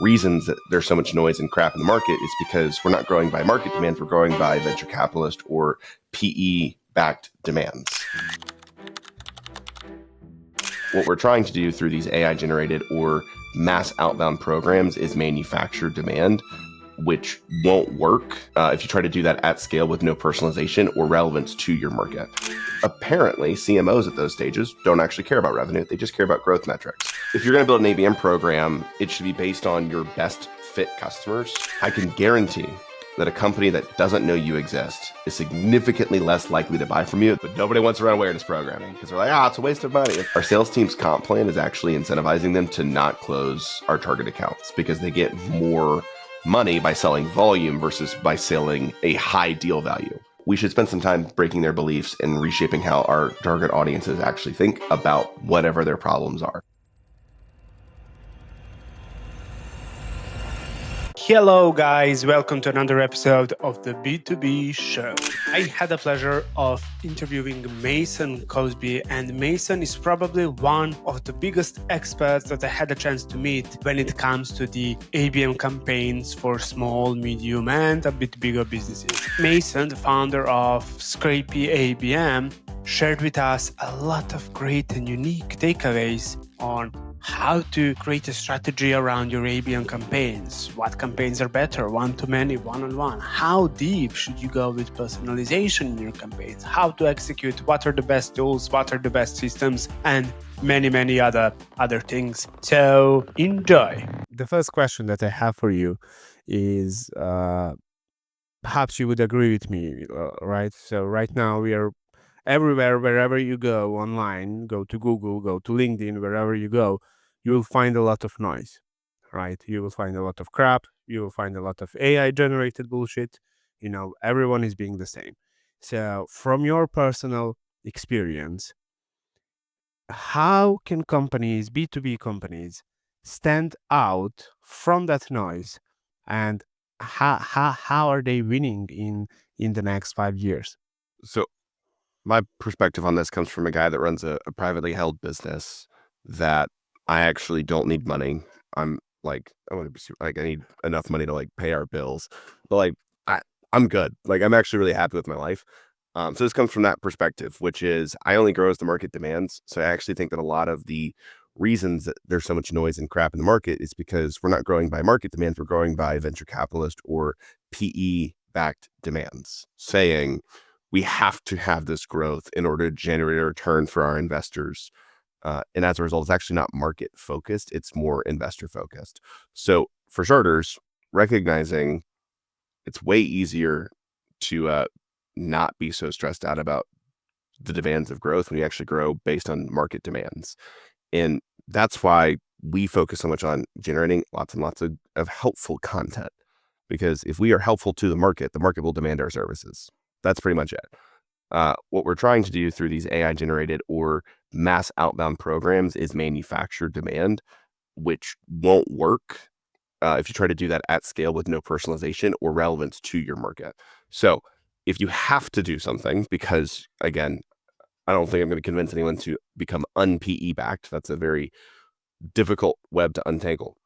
reasons that there's so much noise and crap in the market is because we're not growing by market demands, we're growing by venture capitalist or PE-backed demands. What we're trying to do through these AI-generated or mass outbound programs is manufacture demand, which won't work if you try to do that at scale with no personalization or relevance to your market. Apparently, CMOs at those stages don't actually care about revenue. They just care about growth metrics. If you're going to build an ABM program, it should be based on your best fit customers. I can guarantee that a company that doesn't know you exist is significantly less likely to buy from you, but nobody wants to run awareness programming because they're like, it's a waste of money. Our sales team's comp plan is actually incentivizing them to not close our target accounts because they get more money by selling volume versus by selling a high deal value. We should spend some time breaking their beliefs and reshaping how our target audiences actually think about whatever their problems are. Hello guys, welcome to another episode of the B2B show. I had the pleasure of interviewing Mason Cosby, and Mason is probably one of the biggest experts that I had a chance to meet when it comes to the ABM campaigns for small, medium, and a bit bigger businesses. Mason, the founder of ScrapyABM, shared with us a lot of great and unique takeaways on how to create a strategy around your ABM campaigns. What campaigns are better, one-to-many, one-on-one? How deep should you go with personalization in your campaigns? How to execute? What are the best tools? What are the best systems? And many other things. So enjoy. The first question that I have for you is, perhaps you would agree with me, right? So right now we are everywhere, wherever you go online, go to Google, go to LinkedIn, wherever you go, you will find a lot of noise, right? You will find a lot of crap. You will find a lot of AI generated bullshit. Everyone is being the same. So from your personal experience, how can companies, B2B companies, stand out from that noise, and how are they winning in the next 5 years? So my perspective on this comes from a guy that runs a privately held business that I actually don't need money. I'm like, I need enough money to pay our bills, but I'm good. I'm actually really happy with my life. So this comes from that perspective, which is I only grow as the market demands. So I actually think that a lot of the reasons that there's so much noise and crap in the market is because we're not growing by market demands. We're growing by venture capitalist or PE backed demands, saying we have to have this growth in order to generate a return for our investors. And as a result, it's actually not market focused. It's more investor focused. So for starters, recognizing it's way easier to not be so stressed out about the demands of growth when you actually grow based on market demands. And that's why we focus so much on generating lots and lots of helpful content. Because if we are helpful to the market will demand our services. That's pretty much it. What we're trying to do through these AI-generated or mass outbound programs is manufacture demand, which won't work if you try to do that at scale with no personalization or relevance to your market. So if you have to do something, because again, I don't think I'm going to convince anyone to become un-PE backed. That's a very difficult web to untangle.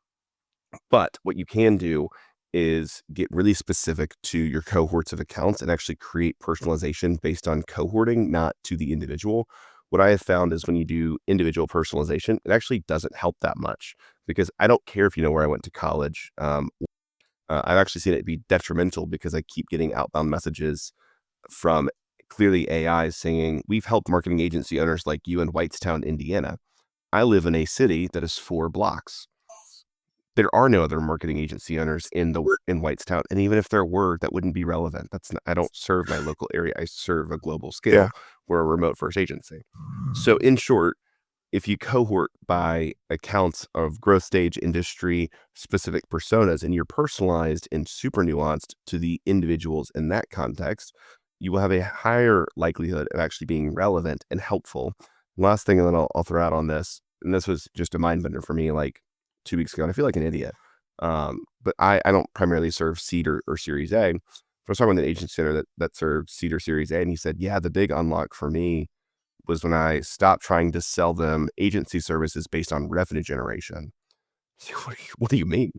But what you can do is get really specific to your cohorts of accounts and actually create personalization based on cohorting, not to the individual. What I have found is when you do individual personalization, it actually doesn't help that much because I don't care if you know where I went to college. I've actually seen it be detrimental because I keep getting outbound messages from clearly AI saying, we've helped marketing agency owners like you in Whitestown, Indiana. I live in a city that is 4 blocks. There are no other marketing agency owners in Whitestown, and even if there were, that wouldn't be relevant. I don't serve my local area. I serve a global scale. Yeah. We're a remote first agency. So in short, if you cohort by accounts of growth stage, industry, specific personas, and you're personalized and super nuanced to the individuals in that context, you will have a higher likelihood of actually being relevant and helpful. Last thing, and then I'll throw out on this, and this was just a mind bender for me, 2 weeks ago, and I feel like an idiot. But I don't primarily serve seed or Series A. I was talking with an agency owner that served seed or Series A, and he said, yeah, the big unlock for me was when I stopped trying to sell them agency services based on revenue generation. What do you mean?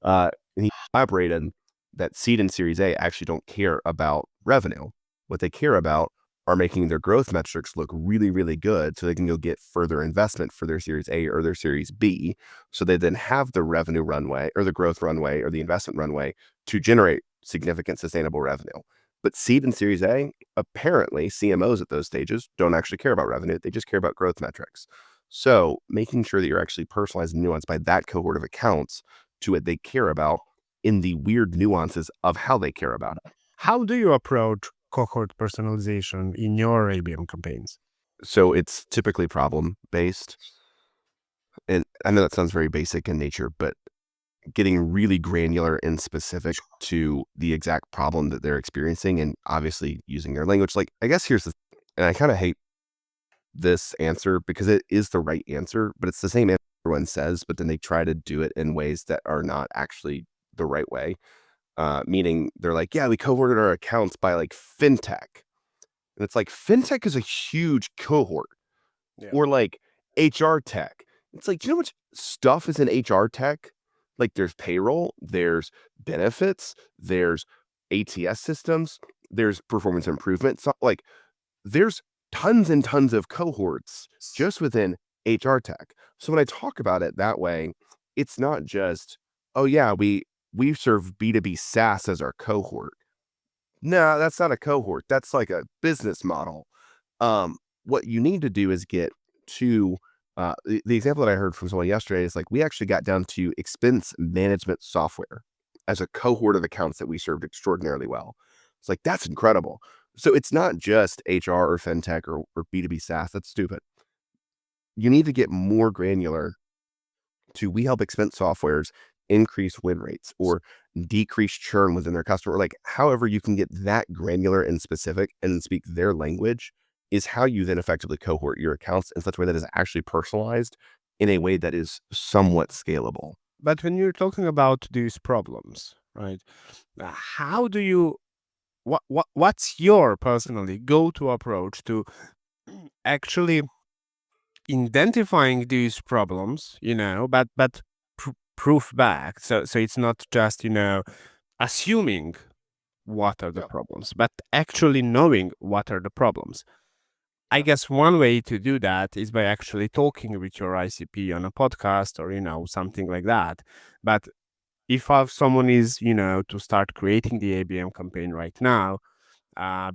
And he elaborated that seed and Series A actually don't care about revenue. What they care about are making their growth metrics look really, really good so they can go get further investment for their Series A or their Series B. So they then have the revenue runway or the growth runway or the investment runway to generate significant sustainable revenue. But seed and Series A, apparently CMOs at those stages don't actually care about revenue. They just care about growth metrics. So making sure that you're actually personalized and nuanced by that cohort of accounts to what they care about in the weird nuances of how they care about it. How do you approach cohort personalization in your ABM campaigns? So it's typically problem based. And I know that sounds very basic in nature, but getting really granular and specific to the exact problem that they're experiencing and obviously using their language. Like, I guess here's the, and I kind of hate this answer because it is the right answer, but it's the same answer everyone says, but then they try to do it in ways that are not actually the right way. Meaning they're like, yeah, we cohorted our accounts by like fintech. And it's like, fintech is a huge cohort. Yeah. Or like HR tech. It's like, do you know how much stuff is in HR tech? Like there's payroll, there's benefits, there's ATS systems, there's performance improvement. So like there's tons and tons of cohorts just within HR tech. So when I talk about it that way, it's not just, oh yeah, we serve B2B SaaS as our cohort. No, that's not a cohort. That's like a business model. What you need to do is get to the example that I heard from someone yesterday is like we actually got down to expense management software as a cohort of accounts that we served extraordinarily well. It's like that's incredible. So it's not just HR or fintech or B2B SaaS. That's stupid. You need to get more granular to we help expense softwares increase win rates or decrease churn within their customer. Like, however, you can get that granular and specific and speak their language is how you then effectively cohort your accounts in such a way that is actually personalized in a way that is somewhat scalable. But when you're talking about these problems, right? How do you what's your personally go-to approach to actually identifying these problems, but proof back. So it's not just, assuming what are the Yeah. problems, but actually knowing what are the problems. I guess one way to do that is by actually talking with your ICP on a podcast or, something like that. But if someone is, to start creating the ABM campaign right now,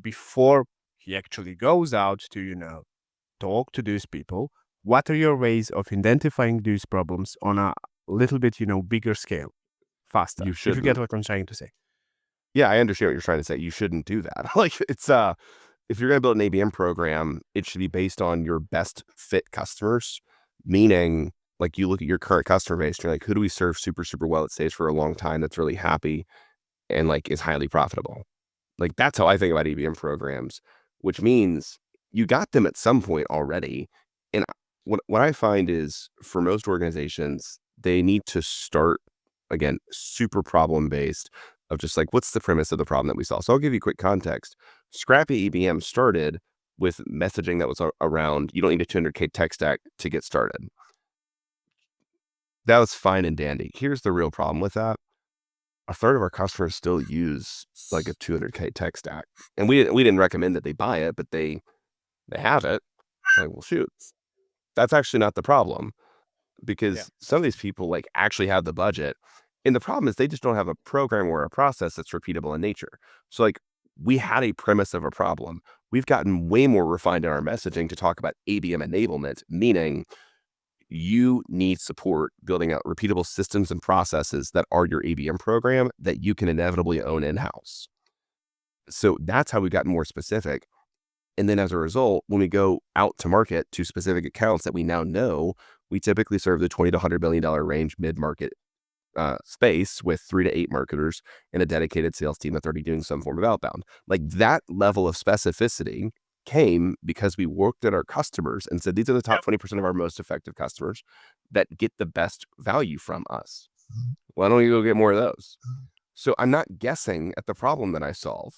before he actually goes out to, talk to these people, what are your ways of identifying these problems on a little bit, bigger scale, faster? You If you get shouldn't. what I'm trying to say. Yeah, I understand what you're trying to say. You shouldn't do that. Like it's if you're going to build an ABM program, it should be based on your best fit customers, meaning like you look at your current customer base, you're like, who do we serve super, super well that stays for a long time, that's really happy and like is highly profitable. Like that's how I think about ABM programs, which means you got them at some point already. And what I find is for most organizations, they need to start again, super problem based of just like, what's the premise of the problem that we solve? So I'll give you quick context. ScrapyABM started with messaging that was around, you don't need a 200K tech stack to get started. That was fine and dandy. Here's the real problem with that. A third of our customers still use like a 200K tech stack. And we didn't recommend that they buy it, but they have it. Like, well, shoot, that's actually not the problem because some of these people like actually have the budget. And the problem is they just don't have a program or a process that's repeatable in nature. So like we had a premise of a problem. We've gotten way more refined in our messaging to talk about ABM enablement, meaning you need support building out repeatable systems and processes that are your ABM program that you can inevitably own in-house. So that's how we've gotten more specific. And then as a result, when we go out to market to specific accounts that we now know, we typically serve the $20 to $100 million range mid-market space with 3 to 8 marketers and a dedicated sales team that's already doing some form of outbound. Like that level of specificity came because we worked at our customers and said, these are the top 20% of our most effective customers that get the best value from us. Why don't you go get more of those? So I'm not guessing at the problem that I solve.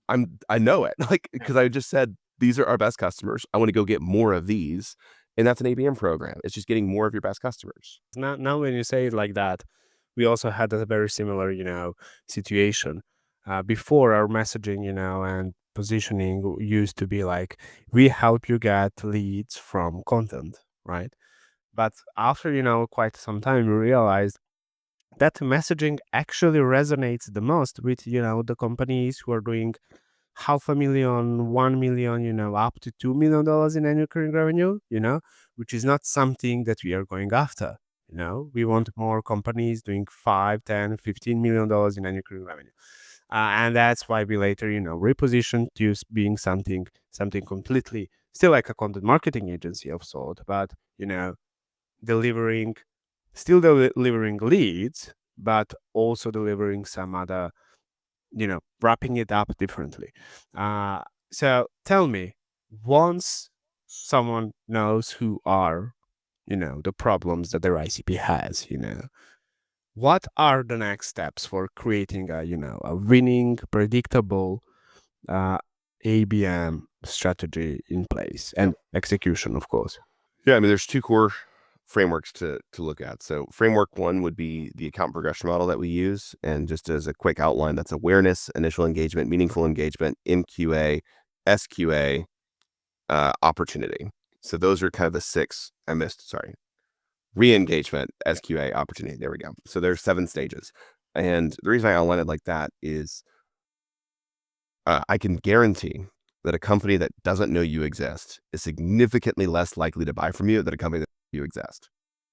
I know it, like, because I just said, these are our best customers. I want to go get more of these. And that's an ABM program. It's just getting more of your best customers. Now when you say it like that, we also had a very similar, situation. Before, our messaging, and positioning used to be like, we help you get leads from content, right? But after, quite some time, we realized that messaging actually resonates the most with, the companies who are doing 500,000, 1 million, up to $2 million in annual recurring revenue, which is not something that we are going after. We want more companies doing 5, 10, $15 million in annual recurring revenue. And that's why we later, repositioned to being something completely still like a content marketing agency of sort, but, delivering, still delivering leads, but also delivering some other, wrapping it up differently. So tell me, once someone knows who are, the problems that their ICP has, what are the next steps for creating a winning, predictable ABM strategy in place and execution, of course? Yeah, I mean, there's two core frameworks to look at. So framework one would be the account progression model that we use. And just as a quick outline, that's awareness, initial engagement, meaningful engagement, MQA, SQA, opportunity. So those are kind of the six. Re-engagement, SQA, opportunity. There we go. So there's 7 stages. And the reason I outline it like that is I can guarantee that a company that doesn't know you exist is significantly less likely to buy from you than a company that knows you exist.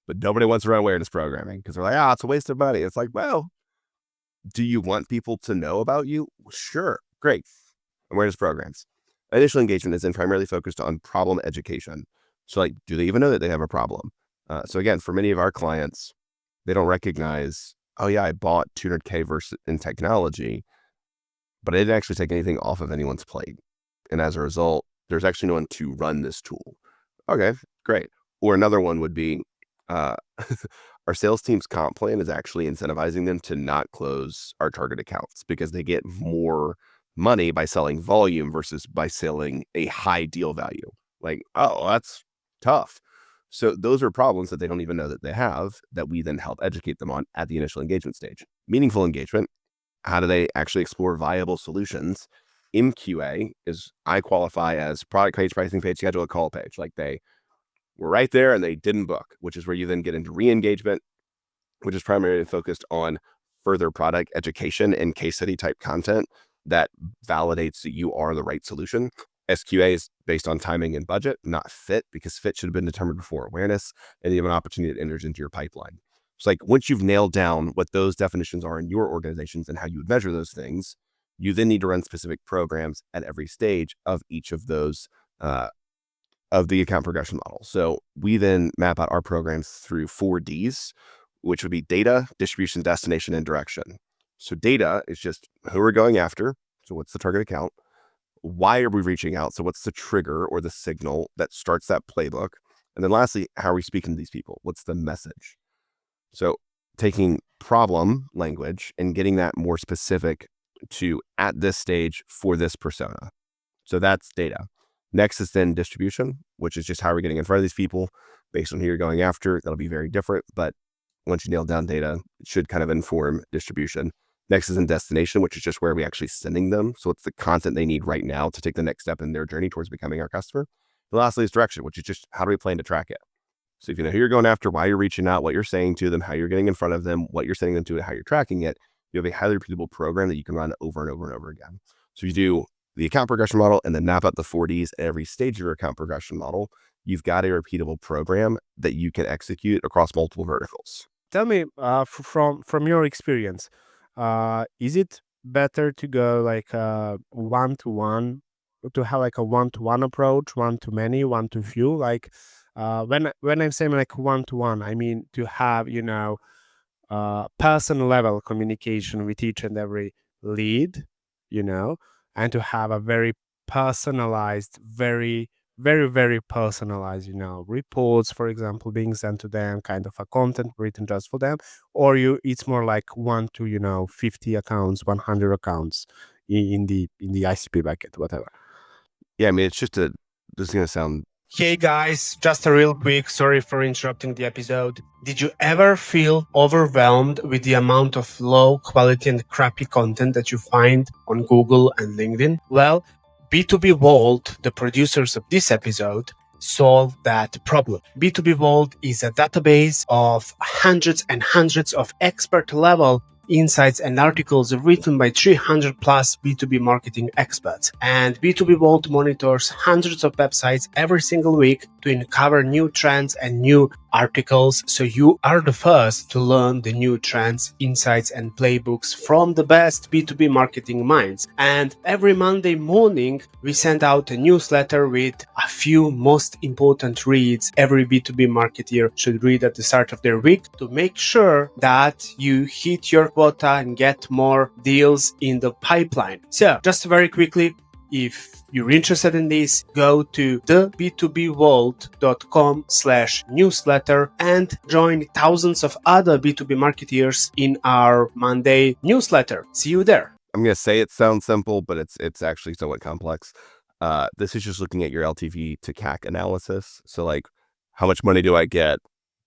But nobody wants to run awareness programming because they're like, it's a waste of money. It's like, well, do you want people to know about you? Sure. Great. Awareness programs. Initial engagement is then primarily focused on problem education. So like, do they even know that they have a problem? So again, for many of our clients, they don't recognize, oh yeah, I bought $200K in technology, but I didn't actually take anything off of anyone's plate. And as a result, there's actually no one to run this tool. Okay, great. Or another one would be our sales team's comp plan is actually incentivizing them to not close our target accounts because they get more money by selling volume versus by selling a high deal value. Like, that's tough. So those are problems that they don't even know that they have that we then help educate them on at the initial engagement stage. Meaningful engagement. How do they actually explore viable solutions? MQA is I qualify as product page, pricing page, schedule, a call page. Like they were right there and they didn't book, which is where you then get into re-engagement, which is primarily focused on further product education and case study type content that validates that you are the right solution. SQA is based on timing and budget, not fit, because fit should have been determined before awareness, and you have an opportunity that enters into your pipeline. It's like once you've nailed down what those definitions are in your organizations and how you would measure those things, you then need to run specific programs at every stage of each of those of the account progression model. So we then map out our programs through 4 Ds, which would be data, distribution, destination, and direction. So data is just who we're going after. So what's the target account? Why are we reaching out? So what's the trigger or the signal that starts that playbook? And then lastly, how are we speaking to these people? What's the message? So taking problem language and getting that more specific to at this stage for this persona. So that's data. Next is then distribution, which is just how we're getting in front of these people based on who you're going after. That'll be very different, but once you nail down data, it should kind of inform distribution. Next is in destination, which is just where we actually sending them. So it's the content they need right now to take the next step in their journey towards becoming our customer. And lastly is direction, which is just how do we plan to track it? So if you know who you're going after, why you're reaching out, what you're saying to them, how you're getting in front of them, what you're sending them to, and how you're tracking it, you have a highly repeatable program that you can run over and over and over again. So you do the account progression model and then map out the 4 Ds at every stage of your account progression model. You've got a repeatable program that you can execute across multiple verticals. Tell me, from your experience, is it better to go like one to one, to have like a one to one approach, one to many, one to few? Like when I'm saying like one to one, I mean to have person level communication with each and every lead, and to have a very personalized, very personalized, reports, for example, being sent to them, kind of a content written just for them, or it's more like 1 to 50 accounts, 100 accounts in the ICP bucket, whatever. Yeah, I mean, this is going to sound Hey guys, just a real quick, sorry for interrupting the episode. Did you ever feel overwhelmed with the amount of low quality and crappy content that you find on Google and LinkedIn? Well, B2B Vault, the producers of this episode, solve that problem. B2B Vault is a database of hundreds and hundreds of expert level insights and articles written by 300 plus B2B marketing experts. And B2B Vault monitors hundreds of websites every single week to uncover new trends and new articles. So you are the first to learn the new trends, insights, and playbooks from the best B2B marketing minds. And every Monday morning, we send out a newsletter with a few most important reads every B2B marketer should read at the start of their week to make sure that you hit your quota and get more deals in the pipeline. So just very quickly, if you're interested in this, go to the b2bvault.com/newsletter and join thousands of other B2B marketers in our Monday newsletter. See you there. I'm going to say it sounds simple, but it's actually somewhat complex. This is just looking at your LTV to CAC analysis. So like, how much money do I get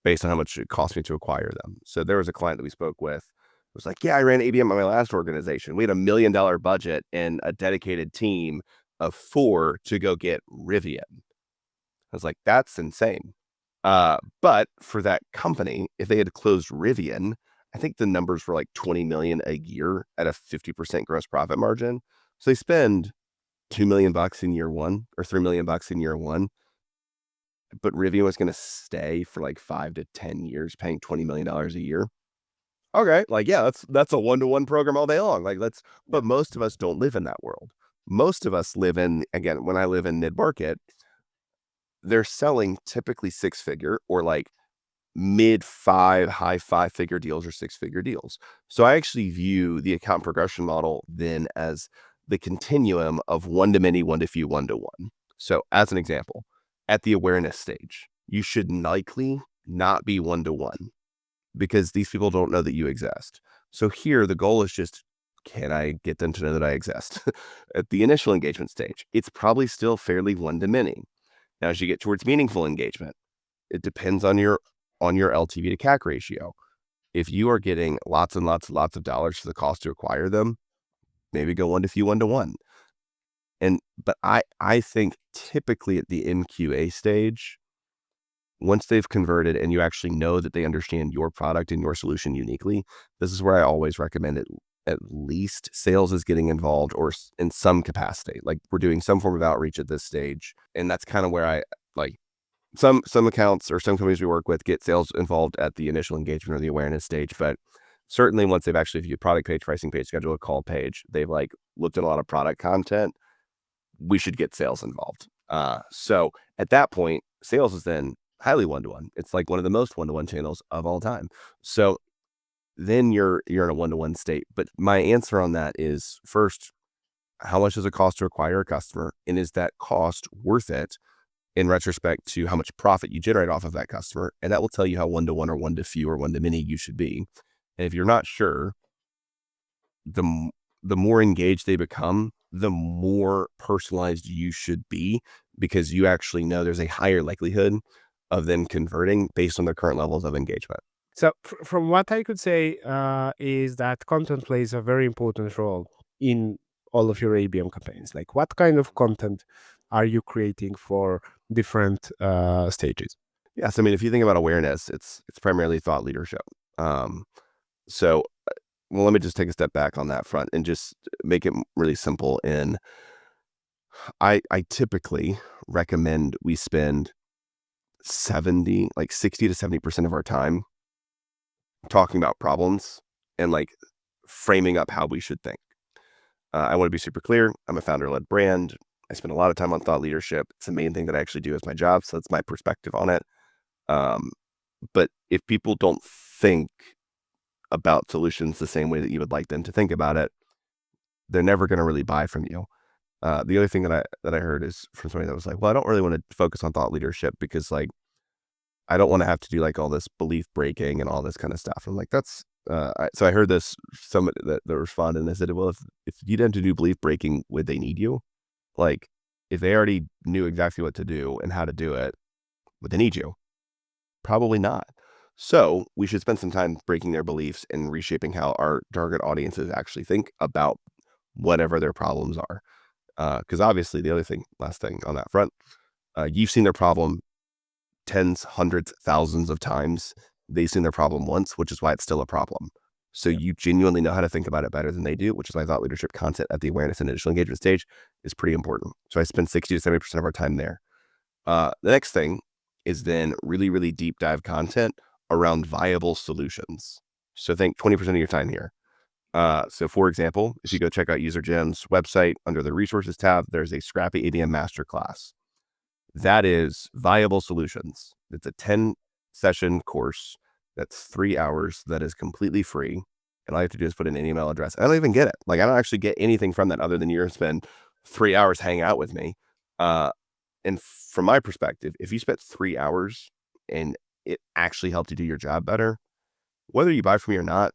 based on how much it cost me to acquire them? So there was a client that we spoke with. It was like, yeah, I ran ABM at my last organization. We had $1 million budget and a dedicated team of 4 to go get Rivian. I was like, that's insane. But for that company, if they had closed Rivian, I think the numbers were like 20 million a year at a 50% gross profit margin. So they spend $2 million in year one or $3 million in year one. But Rivian was going to stay for like 5 to 10 years, paying $20 million a year. Okay, like, yeah, that's a one-to-one program all day long. Like, but most of us don't live in that world. Most of us live in, again, when I live in mid-market, they're selling typically 6-figure or like mid-5, high 5-figure deals or 6-figure deals. So I actually view the account progression model then as the continuum of one to many, one to few, one to one. So as an example, at the awareness stage, you should likely not be one to one because these people don't know that you exist. So here, the goal is just, can I get them to know that I exist? At the initial engagement stage, it's probably still fairly one to many. Now, as you get towards meaningful engagement, it depends on your LTV to CAC ratio. If you are getting lots and lots and lots of dollars for the cost to acquire them, maybe go one to few, one to one. But I think typically at the MQA stage, once they've converted and you actually know that they understand your product and your solution uniquely, this is where I always recommend it. At least sales is getting involved or in some capacity. Like we're doing some form of outreach at this stage. And that's kind of where I like some accounts or some companies we work with get sales involved at the initial engagement or the awareness stage. But certainly once they've actually viewed product page, pricing page, schedule a call page, they've like looked at a lot of product content, we should get sales involved. So at that point, sales is then highly one-to-one. It's like one of the most one-to-one channels of all time. So then you're in a one-to-one state. But my answer on that is first, how much does it cost to acquire a customer? And is that cost worth it in retrospect to how much profit you generate off of that customer? And that will tell you how one-to-one or one to few or one to many you should be. And if you're not sure, the more engaged they become, the more personalized you should be, because you actually know there's a higher likelihood of them converting based on their current levels of engagement. So from what I could say is that content plays a very important role in all of your ABM campaigns. Like what kind of content are you creating for different stages? Yes, I mean, if you think about awareness, it's primarily thought leadership. So, well, let me just take a step back on that front and just make it really simple. And I typically recommend we spend 60 to 70% of our time talking about problems and like framing up how we should think. I want to be super clear. I'm a founder-led brand. I spend a lot of time on thought leadership. It's the main thing that I actually do as my job. So that's my perspective on it. But if people don't think about solutions the same way that you would like them to think about it, they're never going to really buy from you. The other thing that I heard is from somebody that was like, well, I don't really want to focus on thought leadership because like, I don't want to have to do like all this belief breaking and all this kind of stuff. I'm like, that's, so I heard this, somebody that responded and they said, well, if you didn't have to do belief breaking, would they need you? Like, if they already knew exactly what to do and how to do it, would they need you? Probably not. So we should spend some time breaking their beliefs and reshaping how our target audiences actually think about whatever their problems are. Because obviously, the other thing, last thing on that front, you've seen their problem tens, hundreds, thousands of times. They've seen their problem once, which is why it's still a problem. So you genuinely know how to think about it better than they do, which is why thought leadership content at the awareness and initial engagement stage is pretty important. So I spend 60 to 70% of our time there. The next thing is then really, really deep dive content around viable solutions. So think 20% of your time here. So for example, if you go check out UserGem's website under the resources tab, there's a ScrapyABM masterclass. That is viable solutions. It's a 10 session course. That's 3 hours. That is completely free. And all you have to do is put in an email address. I don't even get it. Like, I don't actually get anything from that other than you're going to spend 3 hours hanging out with me. And from my perspective, if you spent 3 hours and it actually helped you do your job better, whether you buy from me or not,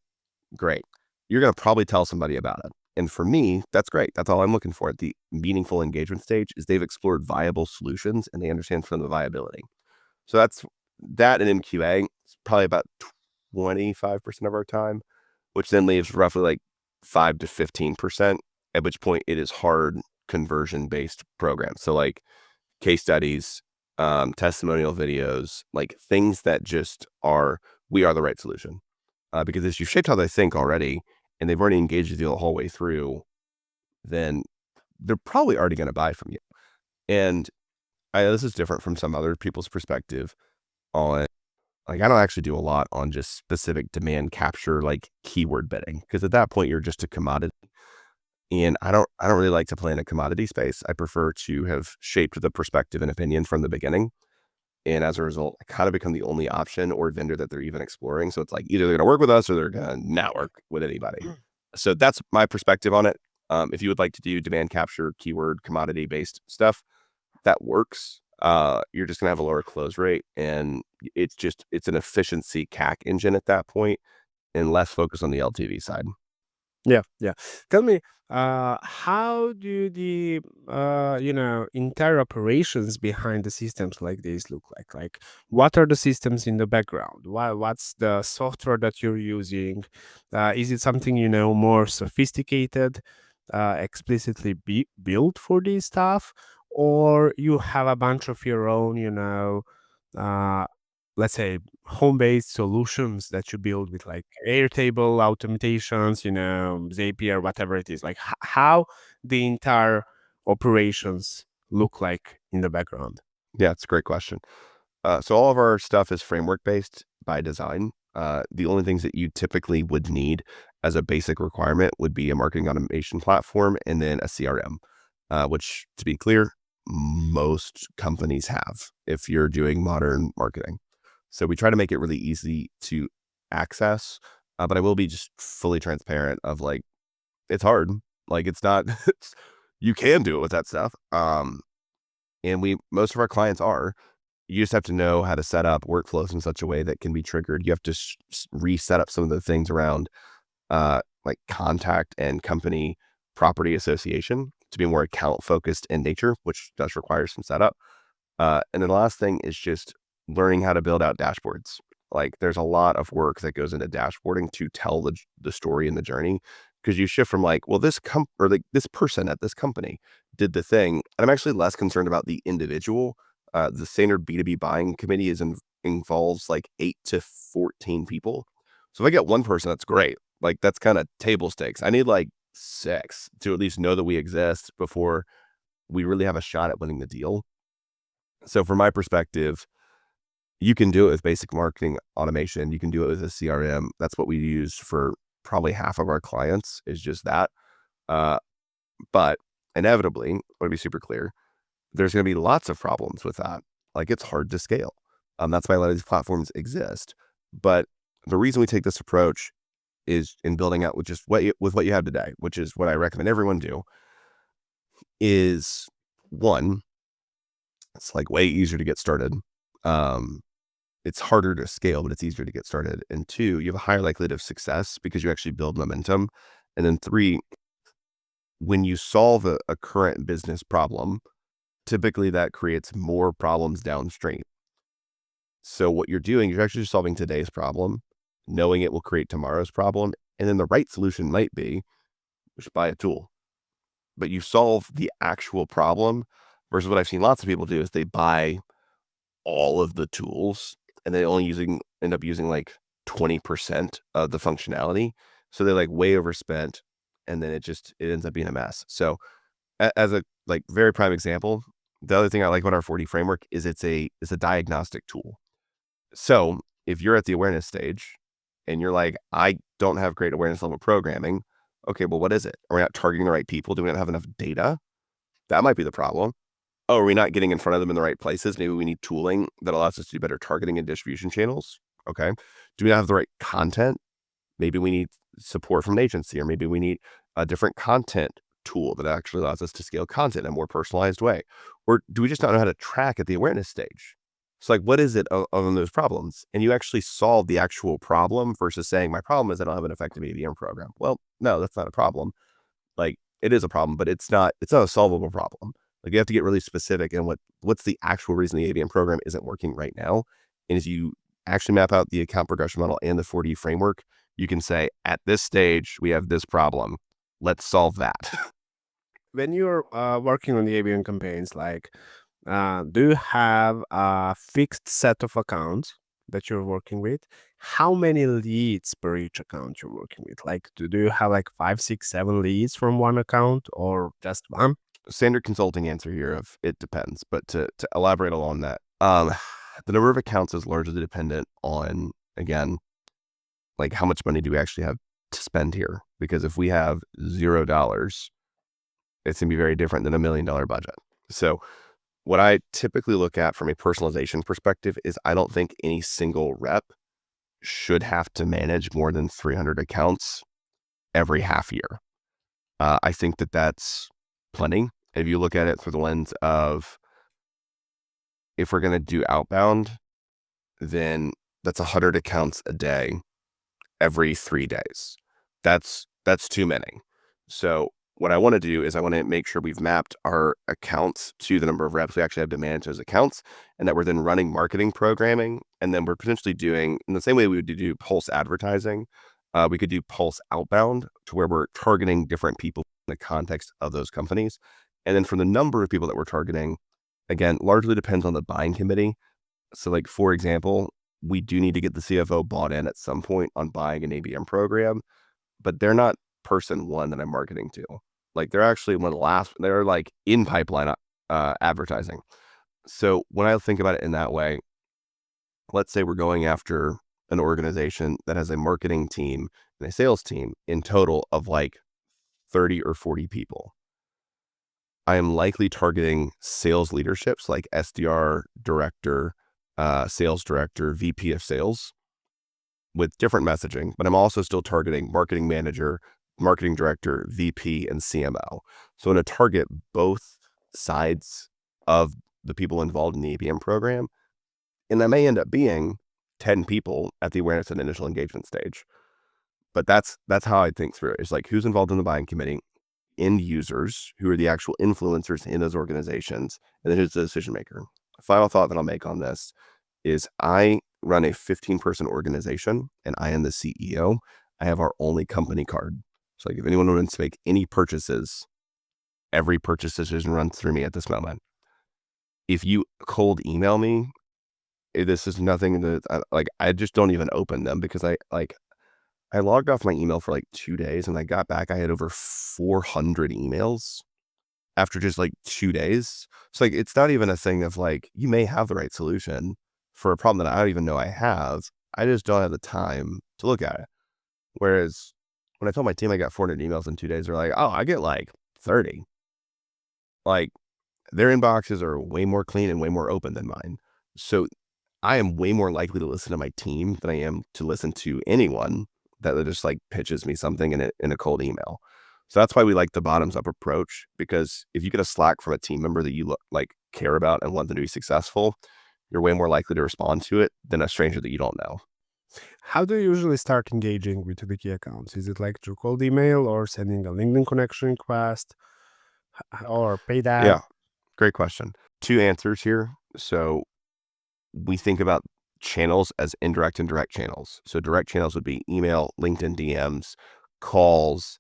great. You're going to probably tell somebody about it. And for me, that's great. That's all I'm looking for at the meaningful engagement stage is they've explored viable solutions and they understand from the viability. So that's that in MQA. It's probably about 25% of our time, which then leaves roughly like 5 to 15%, at which point it is hard conversion-based programs. So like case studies, testimonial videos, like things that just are, we are the right solution. Because if you've shaped how they think already, and they've already engaged with you the whole way through, then they're probably already going to buy from you. And this is different from some other people's perspective on, like, I don't actually do a lot on just specific demand capture, like keyword bidding, because at that point you're just a commodity. And I don't really like to play in a commodity space. I prefer to have shaped the perspective and opinion from the beginning. And as a result, I kind of become the only option or vendor that they're even exploring. So it's like either they're going to work with us or they're going to not work with anybody. So that's my perspective on it. If you would like to do demand capture, keyword, commodity based stuff, that works. You're just going to have a lower close rate. And it's an efficiency CAC engine at that point and less focus on the LTV side. Yeah. Tell me, how do the entire operations behind the systems like this look like? Like, what are the systems in the background? What's the software that you're using? Is it something more sophisticated, explicitly built for this stuff, or you have a bunch of your own, uh, let's say home-based solutions that you build with like Airtable automatations, Zapier, whatever it is, like how the entire operations look like in the background? Yeah, it's a great question. So all of our stuff is framework based by design. The only things that you typically would need as a basic requirement would be a marketing automation platform and then a CRM, which, to be clear, most companies have if you're doing modern marketing. So we try to make it really easy to access, but I will be just fully transparent of like, it's hard. Like it's not, you can do it with that stuff. And most of our clients are, you just have to know how to set up workflows in such a way that can be triggered. You have to reset up some of the things around like contact and company property association to be more account focused in nature, which does require some setup. And then the last thing is just learning how to build out dashboards. Like there's a lot of work that goes into dashboarding to tell the story and the journey. Because you shift from like, well, this this person at this company did the thing. And I'm actually less concerned about the individual. The standard B2B buying committee involves like 8 to 14 people. So if I get one person, that's great. Like that's kind of table stakes. I need like 6 to at least know that we exist before we really have a shot at winning the deal. So from my perspective, you can do it with basic marketing automation. You can do it with a CRM. That's what we use for probably half of our clients is just that. But inevitably, I want to be super clear, there's going to be lots of problems with that. Like it's hard to scale. That's why a lot of these platforms exist. But the reason we take this approach is in building out with just what you have today, which is what I recommend everyone do, is one, it's like way easier to get started. It's harder to scale, but it's easier to get started. And 2, you have a higher likelihood of success because you actually build momentum. And then 3, when you solve a current business problem, typically that creates more problems downstream. So what you're doing, you're actually solving today's problem, knowing it will create tomorrow's problem. And then the right solution might be just buy a tool. But you solve the actual problem versus what I've seen lots of people do is they buy all of the tools and they only end up using like 20% of the functionality. So they're like way overspent and then it ends up being a mess. So as a like very prime example, the other thing I like about our 4D framework is it's a diagnostic tool. So if you're at the awareness stage and you're like, I don't have great awareness level programming, okay, well, what is it? Are we not targeting the right people? Do we not have enough data? That might be the problem. Oh, are we not getting in front of them in the right places? Maybe we need tooling that allows us to do better targeting and distribution channels. Okay. Do we not have the right content? Maybe we need support from an agency, or maybe we need a different content tool that actually allows us to scale content in a more personalized way. Or do we just not know how to track at the awareness stage? So like, what is it on those problems? And you actually solve the actual problem versus saying, my problem is I don't have an effective ABM program. Well, no, that's not a problem. Like it is a problem, but it's not a solvable problem. Like you have to get really specific in what's the actual reason the ABM program isn't working right now. And as you actually map out the account progression model and the 4D framework, you can say at this stage, we have this problem. Let's solve that. When you're working on the ABM campaigns, like, do you have a fixed set of accounts that you're working with? How many leads per each account you're working with? Like, do you have like 5, 6, 7 leads from one account or just one? Standard consulting answer here of it depends, but to elaborate along that, the number of accounts is largely dependent on, again, like how much money do we actually have to spend here? Because if we have $0, it's going to be very different than $1 million budget. So what I typically look at from a personalization perspective is I don't think any single rep should have to manage more than 300 accounts every half year. I think that that's plenty. If you look at it through the lens of if we're going to do outbound, then that's 100 accounts a day every 3 days. That's too many. So what I want to do is I want to make sure we've mapped our accounts to the number of reps we actually have to manage those accounts, and that we're then running marketing programming, and then we're potentially doing, in the same way we would do pulse advertising, we could do pulse outbound to where we're targeting different people in the context of those companies. And then from the number of people that we're targeting, again, largely depends on the buying committee. So like, for example, we do need to get the CFO bought in at some point on buying an ABM program, but they're not person one that I'm marketing to. Like they're actually they're like in pipeline advertising. So when I think about it in that way, let's say we're going after an organization that has a marketing team and a sales team in total of like 30 or 40 people. I am likely targeting sales leaderships like SDR, director, sales director, VP of sales with different messaging, but I'm also still targeting marketing manager, marketing director, VP, and CMO. So I'm going to target both sides of the people involved in the ABM program. And that may end up being 10 people at the awareness and initial engagement stage. But that's how I think through it. It's like who's involved in the buying committee, end users, who are the actual influencers in those organizations, and then who's the decision maker. Final thought that I'll make on this is I run a 15-person organization and I am the CEO. I have our only company card. So like if anyone wants to make any purchases, every purchase decision runs through me at this moment. If you cold email me, this is nothing that I just don't even open them because I logged off my email for like 2 days and I got back. I had over 400 emails after just like 2 days. So like, it's not even a thing of like, you may have the right solution for a problem that I don't even know I have. I just don't have the time to look at it. Whereas when I told my team I got 400 emails in 2 days, they're like, oh, I get like 30. Like their inboxes are way more clean and way more open than mine. So I am way more likely to listen to my team than I am to listen to anyone that just like pitches me something in a cold email. So that's why we like the bottoms up approach, because if you get a Slack from a team member that you care about and want them to be successful, you're way more likely to respond to it than a stranger that you don't know. How do you usually start engaging with the key accounts? Is it like through cold email or sending a LinkedIn connection request or paid ad? Yeah. Great question. Two answers here. So we think about channels as indirect and direct channels. So direct channels would be email, LinkedIn DMs, calls.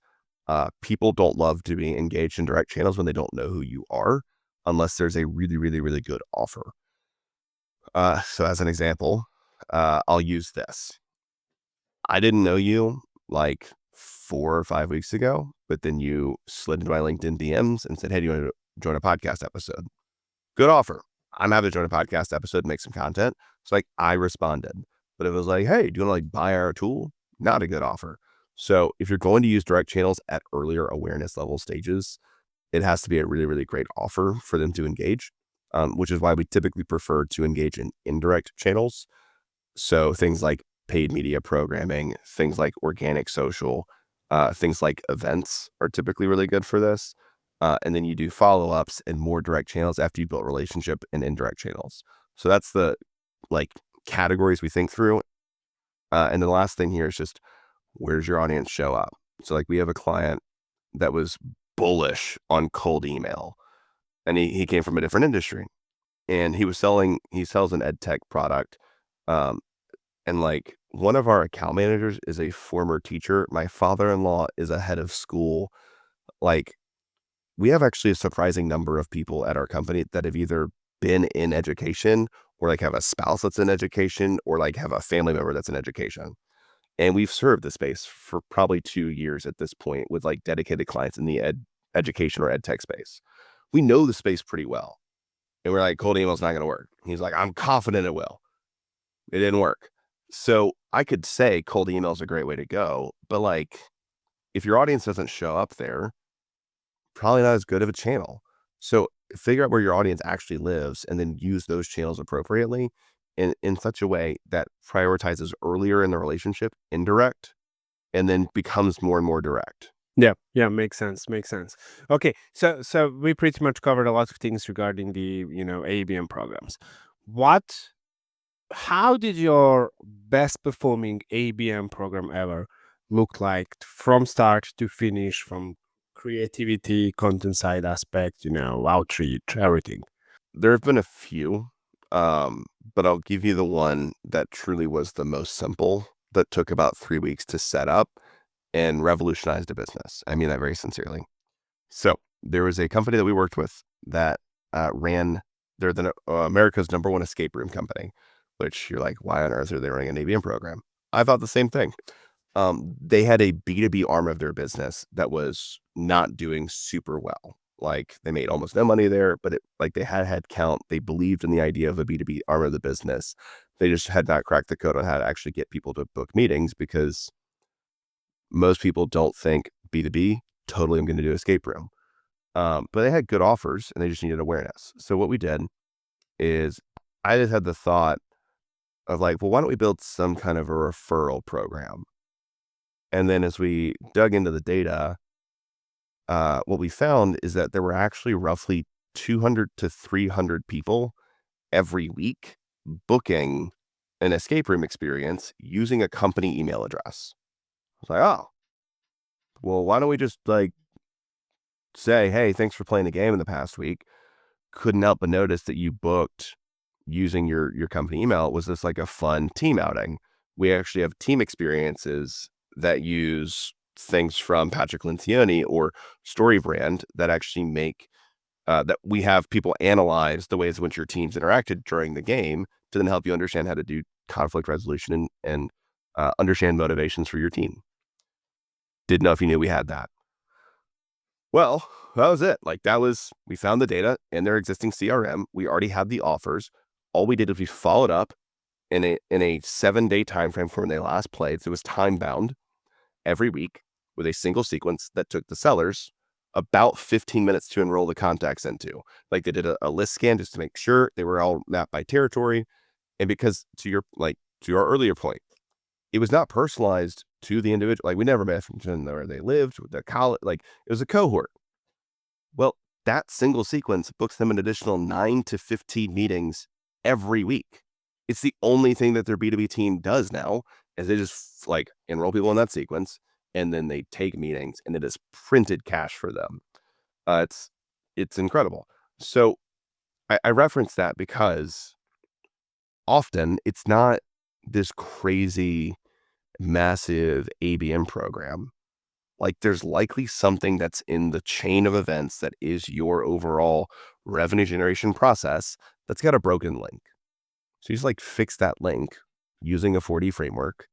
People don't love to be engaged in direct channels when they don't know who you are, unless there's a really, really, really good offer. So as an example, I'll use this. I didn't know you like 4 or 5 weeks ago, but then you slid into my LinkedIn DMs and said, "Hey, do you want to join a podcast episode?" Good offer. I'm happy to join a podcast episode and make some content. So like I responded, but it was like, "Hey, do you want to like buy our tool?" Not a good offer. So if you're going to use direct channels at earlier awareness level stages, it has to be a really, really great offer for them to engage, which is why we typically prefer to engage in indirect channels. So things like paid media programming, things like organic social, things like events are typically really good for this. And then you do follow-ups and more direct channels after you build relationship and indirect channels. So that's the like categories we think through. And the last thing here is just where's your audience show up? So like we have a client that was bullish on cold email, and he came from a different industry, and he sells an ed tech product. Um, and like one of our account managers is a former teacher. My father-in-law is a head of school. Like we have actually a surprising number of people at our company that have either been in education or like have a spouse that's in education or like have a family member that's in education. And we've served the space for probably 2 years at this point with like dedicated clients in the education or ed tech space. We know the space pretty well. And we're like, cold email's not going to work. He's like, I'm confident it will. It didn't work. So I could say cold email is a great way to go, but like if your audience doesn't show up there, probably not as good of a channel. So figure out where your audience actually lives and then use those channels appropriately in such a way that prioritizes earlier in the relationship, indirect, and then becomes more and more direct. Yeah, makes sense. Makes sense. Okay, so we pretty much covered a lot of things regarding the ABM programs. What How did your best performing ABM program ever look like from start to finish, from creativity, content side aspect, outreach, everything? There have been a few, but I'll give you the one that truly was the most simple that took about 3 weeks to set up and revolutionized a business. I mean that very sincerely. So there was a company that we worked with that they're America's number one escape room company, which you're like, why on earth are they running an ABM program? I thought the same thing. They had a B2B arm of their business that was not doing super well. Like they made almost no money there, but they had count. They believed in the idea of a B2B arm of the business. They just had not cracked the code on how to actually get people to book meetings because most people don't think B2B, totally I'm going to do escape room. But they had good offers and they just needed awareness. So what we did is I just had the thought of like, well, why don't we build some kind of a referral program? And then as we dug into the data, what we found is that there were actually roughly 200 to 300 people every week booking an escape room experience using a company email address. I was like, oh, well, why don't we just like say, hey, thanks for playing the game in the past week. Couldn't help but notice that you booked using your company email. Was this like a fun team outing? We actually have team experiences that use things from Patrick Lencioni or StoryBrand that actually make that we have people analyze the ways in which your teams interacted during the game to then help you understand how to do conflict resolution and understand motivations for your team. Didn't know if you knew we had that. Well, that was it. Like we found the data in their existing CRM. We already had the offers. All we did is we followed up in a 7-day time frame from when they last played. So it was time bound every week with a single sequence that took the sellers about 15 minutes to enroll the contacts into. Like they did a list scan just to make sure they were all mapped by territory. And because to your earlier point, it was not personalized to the individual. Like we never mentioned where they lived, the college, like it was a cohort. Well, that single sequence books them an additional 9 to 15 meetings every week. It's the only thing that their B2B team does now is they just like enroll people in that sequence and then they take meetings and it is printed cash for them. It's incredible. So I reference that because often it's not this crazy, massive ABM program. Like there's likely something that's in the chain of events that is your overall revenue generation process that's got a broken link. So you just like fix that link using a 4D framework,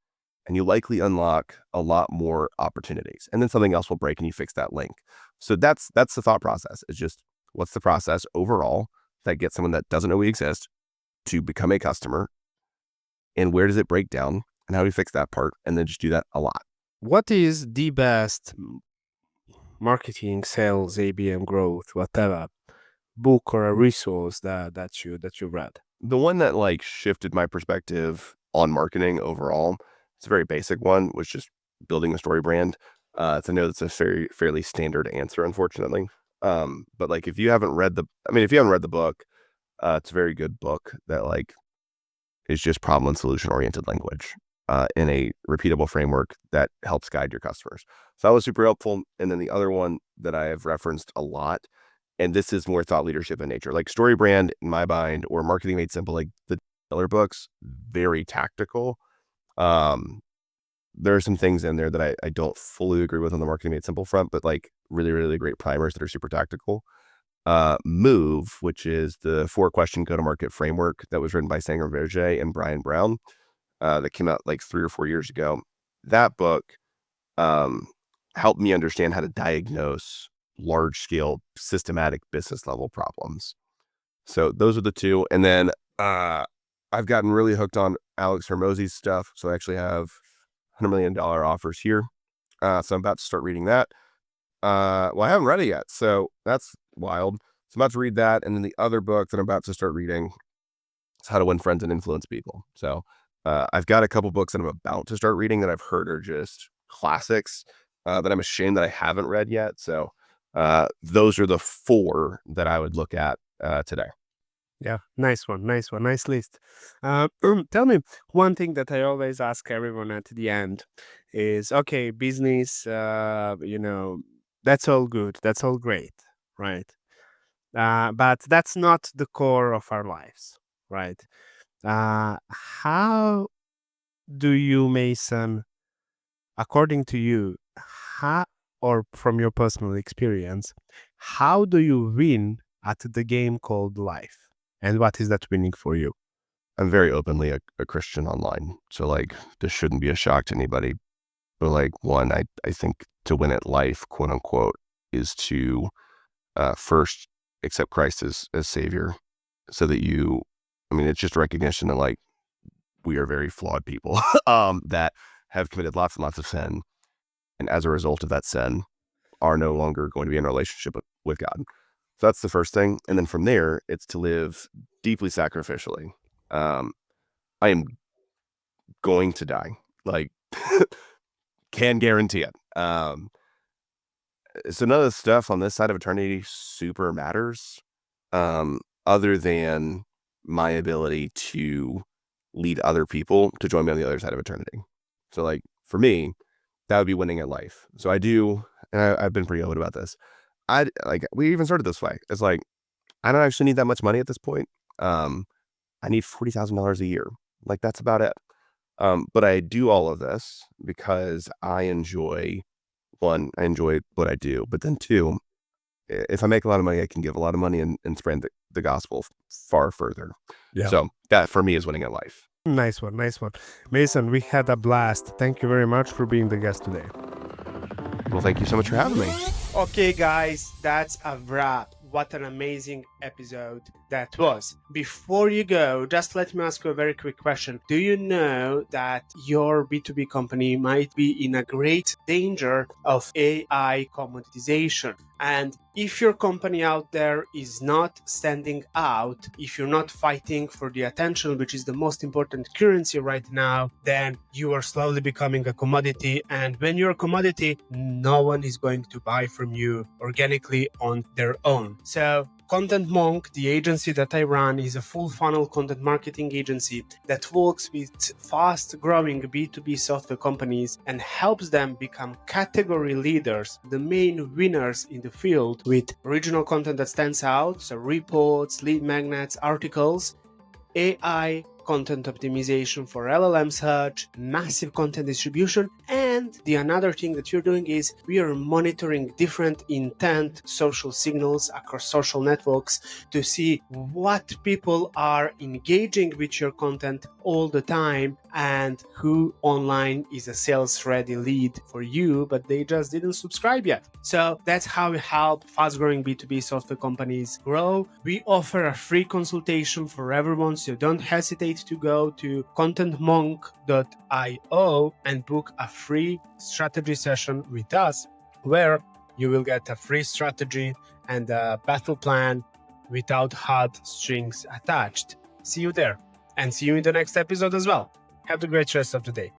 and you likely unlock a lot more opportunities. And then something else will break and you fix that link. So that's the thought process. It's just what's the process overall that gets someone that doesn't know we exist to become a customer, and where does it break down and how do we fix that part, and then just do that a lot. What is the best marketing, sales, ABM growth, whatever book or a resource that you read? The one that like shifted my perspective on marketing overall, it's a very basic one, was just building a story brand. I know that's a fairly standard answer, unfortunately. But like if you haven't read the book, it's a very good book that like is just problem and solution oriented language in a repeatable framework that helps guide your customers. So that was super helpful. And then the other one that I have referenced a lot, and this is more thought leadership in nature, like Story Brand in my mind, or Marketing Made Simple, like the Miller books, very tactical. There are some things in there that I don't fully agree with on the Marketing Made Simple front, but like really, really great primers that are super tactical. Move, which is the 4-question go-to-market framework that was written by Sanger Verjee and Brian Brown, that came out like 3 or 4 years ago. That book helped me understand how to diagnose large-scale, systematic business level problems. So those are the two. And then I've gotten really hooked on Alex Hormozy's stuff. So I actually have $100 million offers here. So I'm about to start reading that. Well, I haven't read it yet, so that's wild. So I'm about to read that. And then the other book that I'm about to start reading is How to Win Friends and Influence People. So I've got a couple books that I'm about to start reading that I've heard are just classics that I'm ashamed that I haven't read yet. So those are the 4 that I would look at today. Yeah, nice one, nice list. Tell me, one thing that I always ask everyone at the end is, okay, business, that's all good, that's all great, right? But that's not the core of our lives, right? How do you, Mason, according to you, how, or from your personal experience, how do you win at the game called life? And what is that winning for you? I'm very openly a Christian online. So like this shouldn't be a shock to anybody. But like one, I think to win at life, quote unquote, is to first accept Christ as Savior, so that it's just a recognition that like we are very flawed people that have committed lots and lots of sin. And as a result of that sin, are no longer going to be in a relationship with God. So that's the first thing. And then from there, it's to live deeply sacrificially. I am going to die, like can guarantee it. So none of the stuff on this side of eternity super matters, other than my ability to lead other people to join me on the other side of eternity. So like for me, that would be winning at life. So I do, and I've been pretty open about this. We even started this way. It's like, I don't actually need that much money at this point. I need $40,000 a year. Like that's about it. But I do all of this because I enjoy what I do. But then 2, if I make a lot of money, I can give a lot of money and spread the gospel far further. Yeah. So that for me is winning at life. Nice one. Mason, we had a blast. Thank you very much for being the guest today. Well, thank you so much for having me. Okay, guys, that's a wrap. What an amazing episode that was. Before you go, just let me ask you a very quick question. Do you know that your B2B company might be in a great danger of AI commoditization? And if your company out there is not standing out, if you're not fighting for the attention, which is the most important currency right now, then you are slowly becoming a commodity. And when you're a commodity, no one is going to buy from you organically on their own. So Content Monk, the agency that I run, is a full funnel content marketing agency that works with fast growing B2B software companies and helps them become category leaders, the main winners in the field, with original content that stands out, so reports, lead magnets, articles, AI content optimization for LLM search, massive content distribution, and the another thing that you're doing is we are monitoring different intent social signals across social networks to see what people are engaging with your content all the time and who online is a sales ready lead for you, but they just didn't subscribe yet. So that's how we help fast growing B2B software companies grow. We offer a free consultation for everyone, so don't hesitate to go to contentmonk.io and book a free strategy session with us, where you will get a free strategy and a battle plan without hard strings attached. See you there, and see you in the next episode as well. Have a great rest of the day.